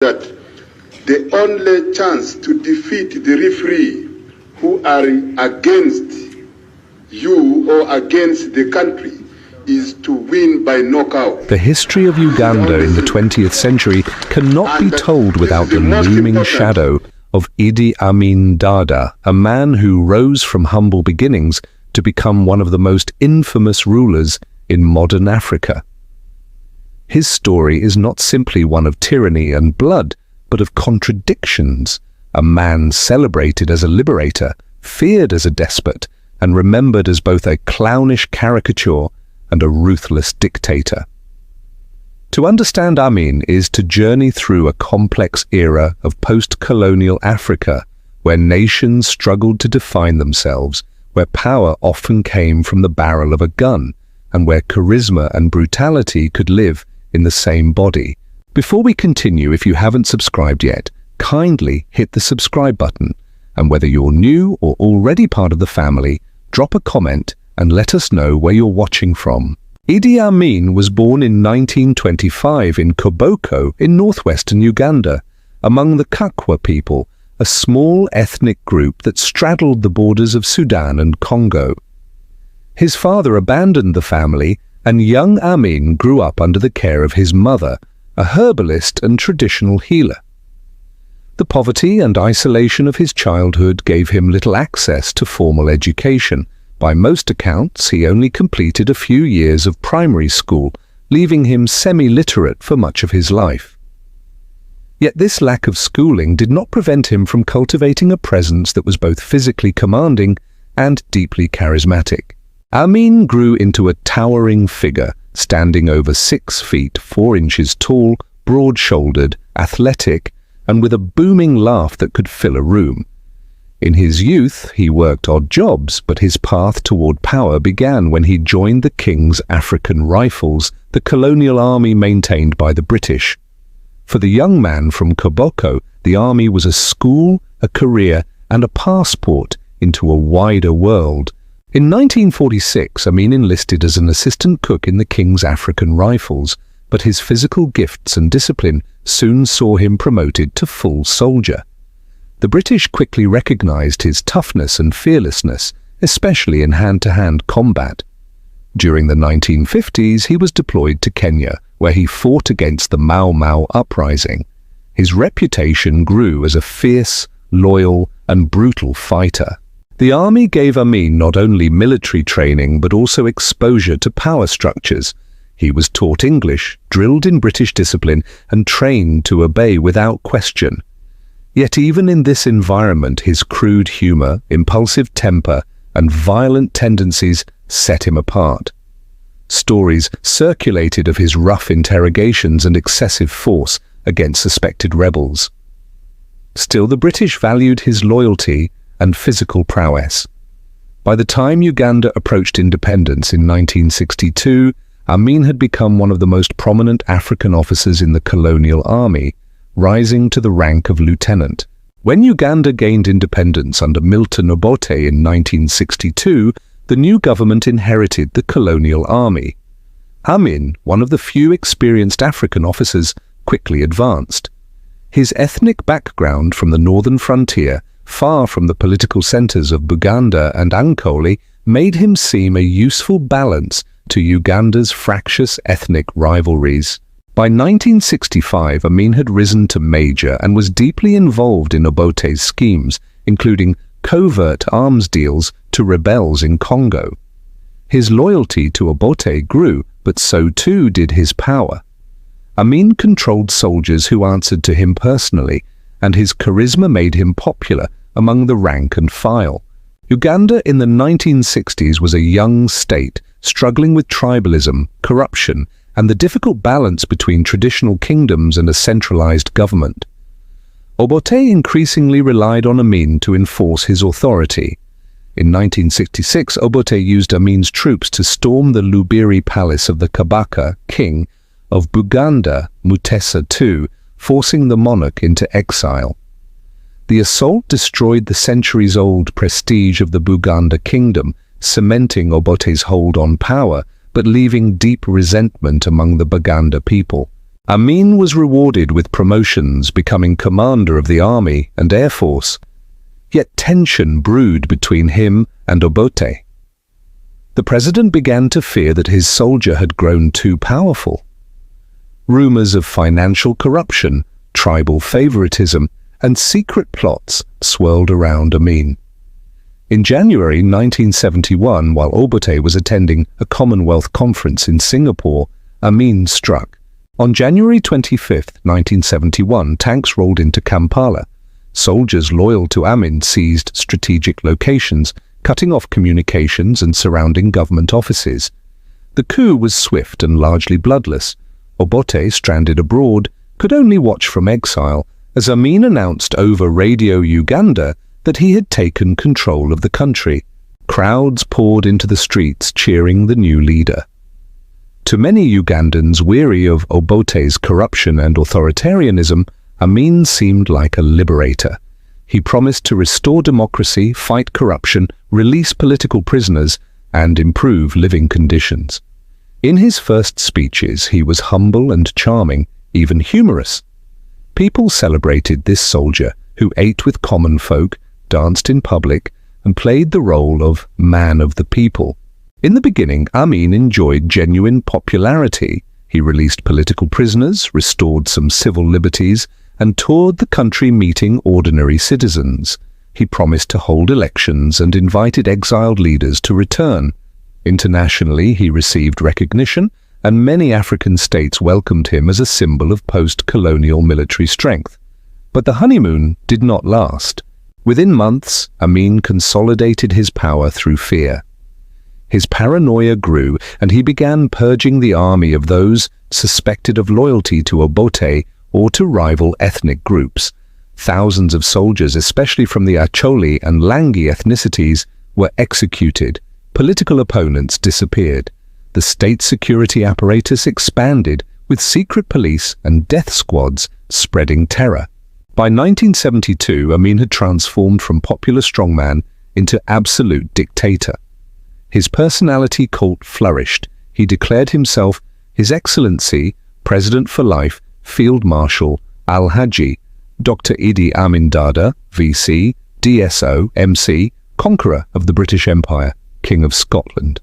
that the only chance to defeat the referee who are against you or against the country is to win by knockout. The history of Uganda in the 20th century cannot be told without the looming shadow of Idi Amin Dada, a man who rose from humble beginnings to become one of the most infamous rulers in modern Africa. His story is not simply one of tyranny and blood, but of contradictions. A man celebrated as a liberator, feared as a despot, and remembered as both a clownish caricature and a ruthless dictator. To understand Amin is to journey through a complex era of post-colonial Africa, where nations struggled to define themselves, where power often came from the barrel of a gun, and where charisma and brutality could live in the same body. Before we continue, if you haven't subscribed yet, kindly hit the subscribe button, and whether you're new or already part of the family, drop a comment and let us know where you're watching from. Idi Amin was born in 1925 in Koboko in northwestern Uganda, among the Kakwa people, a small ethnic group that straddled the borders of Sudan and Congo. His father abandoned the family, and young Amin grew up under the care of his mother, a herbalist and traditional healer. The poverty and isolation of his childhood gave him little access to formal education. By most accounts, he only completed a few years of primary school, leaving him semi-literate for much of his life. Yet this lack of schooling did not prevent him from cultivating a presence that was both physically commanding and deeply charismatic. Amin grew into a towering figure, standing over 6 feet 4 inches tall, broad-shouldered, athletic, and with a booming laugh that could fill a room. In his youth, he worked odd jobs, but his path toward power began when he joined the King's African Rifles, the colonial army maintained by the British. For the young man from Koboko, the army was a school, a career, and a passport into a wider world. In 1946, Amin enlisted as an assistant cook in the King's African Rifles, but his physical gifts and discipline soon saw him promoted to full soldier. The British quickly recognized his toughness and fearlessness, especially in hand-to-hand combat. During the 1950s, he was deployed to Kenya, where he fought against the Mau Mau uprising. His reputation grew as a fierce, loyal, and brutal fighter. The army gave Amin not only military training but also exposure to power structures. He was taught English, drilled in British discipline, and trained to obey without question. Yet even in this environment, his crude humor, impulsive temper, and violent tendencies set him apart. Stories circulated of his rough interrogations and excessive force against suspected rebels. Still, the British valued his loyalty and physical prowess. By the time Uganda approached independence in 1962, Amin had become one of the most prominent African officers in the colonial army, rising to the rank of lieutenant. When Uganda gained independence under Milton Obote in 1962, the new government inherited the colonial army. Amin, one of the few experienced African officers, quickly advanced. His ethnic background from the northern frontier, far from the political centers of Buganda and Ankole, made him seem a useful balance to Uganda's fractious ethnic rivalries. By 1965, Amin had risen to major and was deeply involved in Obote's schemes, including covert arms deals to rebels in Congo. His loyalty to Obote grew, but so too did his power. Amin controlled soldiers who answered to him personally, and his charisma made him popular among the rank and file. Uganda in the 1960s was a young state, struggling with tribalism, corruption, and the difficult balance between traditional kingdoms and a centralized government. Obote increasingly relied on Amin to enforce his authority. In 1966, Obote used Amin's troops to storm the Lubiri palace of the Kabaka king of Buganda, Mutesa II, forcing the monarch into exile. The assault destroyed the centuries-old prestige of the Buganda kingdom, cementing Obote's hold on power, but leaving deep resentment among the Buganda people. Amin was rewarded with promotions, becoming commander of the army and air force. Yet tension brewed between him and Obote. The president began to fear that his soldier had grown too powerful. Rumors of financial corruption, tribal favoritism, and secret plots swirled around Amin. In January 1971, while Obote was attending a Commonwealth conference in Singapore, Amin struck. On January 25, 1971, tanks rolled into Kampala. Soldiers loyal to Amin seized strategic locations, cutting off communications and surrounding government offices. The coup was swift and largely bloodless. Obote, stranded abroad, could only watch from exile as Amin announced over Radio Uganda that he had taken control of the country. Crowds poured into the streets cheering the new leader. To many Ugandans weary of Obote's corruption and authoritarianism, Amin seemed like a liberator. He promised to restore democracy, fight corruption, release political prisoners, and improve living conditions. In his first speeches, he was humble and charming, even humorous. People celebrated this soldier who ate with common folk, danced in public, and played the role of man of the people. In the beginning, Amin enjoyed genuine popularity. He released political prisoners, restored some civil liberties, and toured the country meeting ordinary citizens. He promised to hold elections and invited exiled leaders to return. Internationally, he received recognition, and many African states welcomed him as a symbol of post-colonial military strength. But the honeymoon did not last. Within months, Amin consolidated his power through fear. His paranoia grew, and he began purging the army of those suspected of loyalty to Obote or to rival ethnic groups. Thousands of soldiers, especially from the Acholi and Langi ethnicities, were executed. Political opponents disappeared. The state security apparatus expanded, with secret police and death squads spreading terror. By 1972, Amin had transformed from popular strongman into absolute dictator. His personality cult flourished. He declared himself His Excellency, President for Life, Field Marshal Al-Haji, Dr. Idi Amin Dada, VC, DSO, MC, Conqueror of the British Empire, King of Scotland.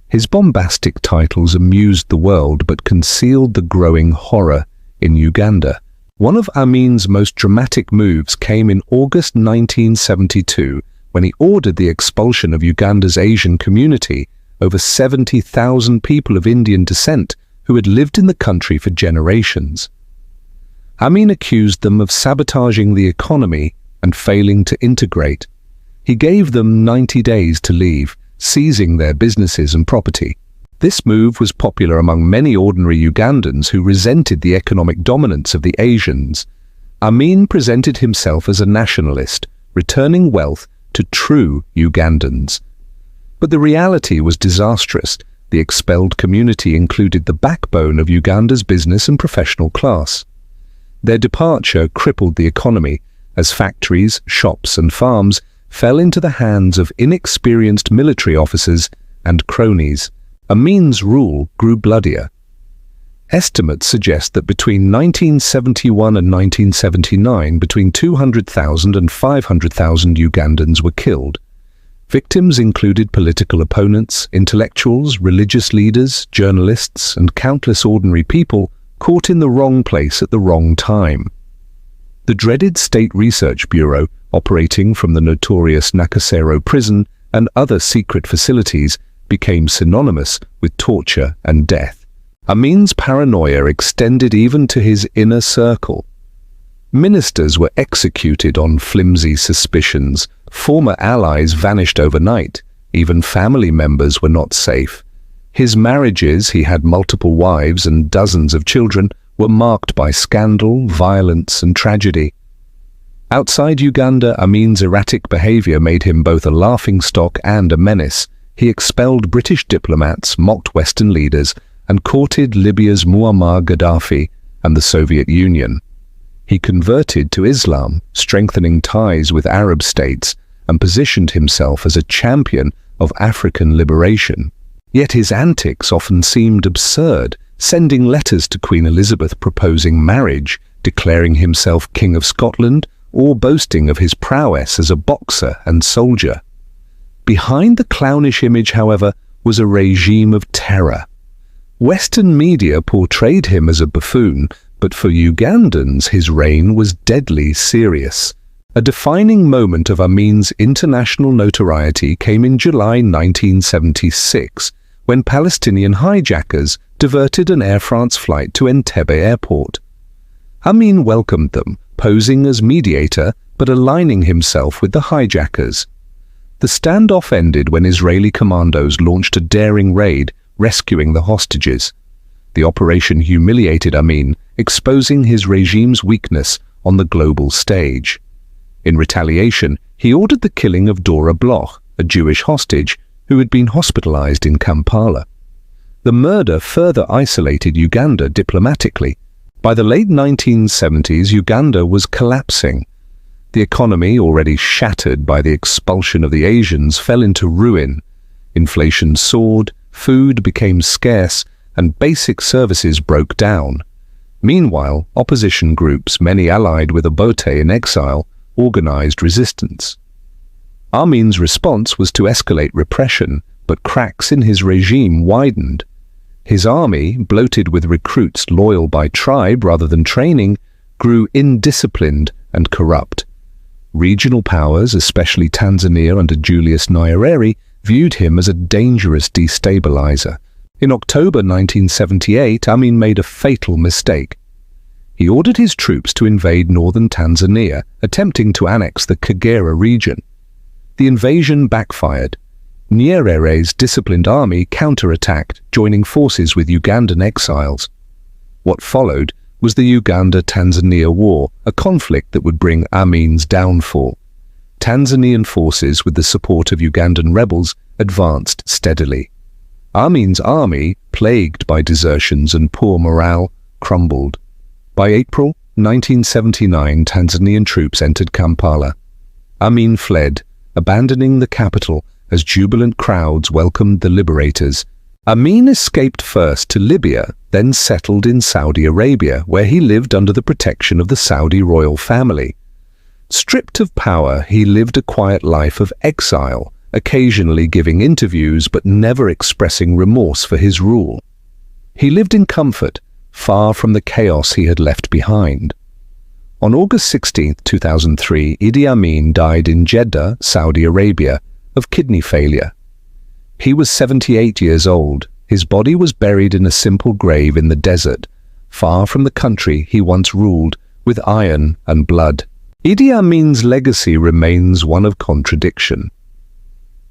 His bombastic titles amused the world but concealed the growing horror in Uganda. One of Amin's most dramatic moves came in August 1972 when he ordered the expulsion of Uganda's Asian community, over 70,000 people of Indian descent who had lived in the country for generations. Amin accused them of sabotaging the economy and failing to integrate. He gave them 90 days to leave, seizing their businesses and property. This move was popular among many ordinary Ugandans who resented the economic dominance of the Asians. Amin presented himself as a nationalist, returning wealth to true Ugandans. But the reality was disastrous. The expelled community included the backbone of Uganda's business and professional class. Their departure crippled the economy as factories, shops and farms fell into the hands of inexperienced military officers and cronies. Amin's rule grew bloodier. Estimates suggest that between 1971 and 1979, between 200,000 and 500,000 Ugandans were killed. Victims included political opponents, intellectuals, religious leaders, journalists, and countless ordinary people caught in the wrong place at the wrong time. The dreaded State Research Bureau, operating from the notorious Nakasero prison and other secret facilities, became synonymous with torture and death. Amin's paranoia extended even to his inner circle. Ministers were executed on flimsy suspicions, former allies vanished overnight, even family members were not safe. His marriages, he had multiple wives and dozens of children, were marked by scandal, violence and tragedy. Outside Uganda, Amin's erratic behavior made him both a laughingstock and a menace. He expelled British diplomats, mocked Western leaders, and courted Libya's Muammar Gaddafi and the Soviet Union. He converted to Islam, strengthening ties with Arab states, and positioned himself as a champion of African liberation. Yet his antics often seemed absurd. sending letters to Queen Elizabeth proposing marriage, declaring himself King of Scotland, or boasting of his prowess as a boxer and soldier. Behind the clownish image, however, was a regime of terror. Western media portrayed him as a buffoon, but for Ugandans his reign was deadly serious. A defining moment of Amin's international notoriety came in July 1976, when Palestinian hijackers diverted an Air France flight to Entebbe airport. Amin welcomed them, posing as mediator but aligning himself with the hijackers. The standoff ended when Israeli commandos launched a daring raid, rescuing the hostages. The operation humiliated Amin, exposing his regime's weakness on the global stage. In retaliation, he ordered the killing of Dora Bloch, a Jewish hostage who had been hospitalized in Kampala. The murder further isolated Uganda diplomatically. By the late 1970s, Uganda was collapsing. The economy, already shattered by the expulsion of the Asians, fell into ruin. Inflation soared, food became scarce, and basic services broke down. Meanwhile, opposition groups, many allied with Obote in exile, organized resistance. Amin's response was to escalate repression, but cracks in his regime widened. His army, bloated with recruits loyal by tribe rather than training, grew indisciplined and corrupt. Regional powers, especially Tanzania under Julius Nyerere, viewed him as a dangerous destabilizer. In October 1978, Amin made a fatal mistake. He ordered his troops to invade northern Tanzania, attempting to annex the Kagera region. The invasion backfired. Nyerere's disciplined army counterattacked, joining forces with Ugandan exiles. What followed was the Uganda-Tanzania War, a conflict that would bring Amin's downfall. Tanzanian forces, with the support of Ugandan rebels, advanced steadily. Amin's army, plagued by desertions and poor morale, crumbled. By April 1979, Tanzanian troops entered Kampala. Amin fled, abandoning the capital as jubilant crowds welcomed the liberators. Amin escaped first to Libya, then settled in Saudi Arabia, where he lived under the protection of the Saudi royal family. Stripped of power, he lived a quiet life of exile, occasionally giving interviews but never expressing remorse for his rule. He lived in comfort, far from the chaos he had left behind. On August 16, 2003, Idi Amin died in Jeddah, Saudi Arabia, of kidney failure. He was 78 years old. His body was buried in a simple grave in the desert, far from the country he once ruled with iron and blood. Idi Amin's legacy remains one of contradiction.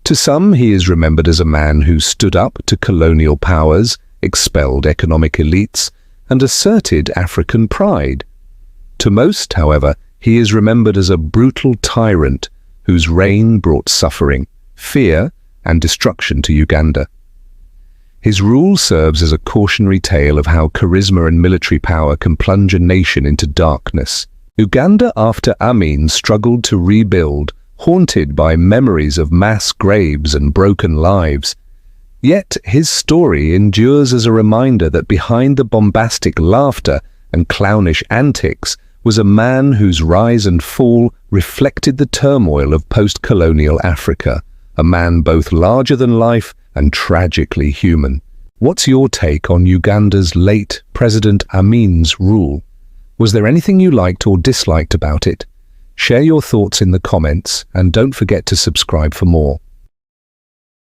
To some, he is remembered as a man who stood up to colonial powers, expelled economic elites, and asserted African pride. To most, however, he is remembered as a brutal tyrant whose reign brought suffering, fear, and destruction to Uganda. His rule serves as a cautionary tale of how charisma and military power can plunge a nation into darkness. Uganda, after Amin, struggled to rebuild, haunted by memories of mass graves and broken lives. Yet his story endures as a reminder that behind the bombastic laughter and clownish antics was a man whose rise and fall reflected the turmoil of post-colonial Africa, a man both larger than life and tragically human. What's your take on Uganda's late President Amin's rule? Was there anything you liked or disliked about it? Share your thoughts in the comments and don't forget to subscribe for more.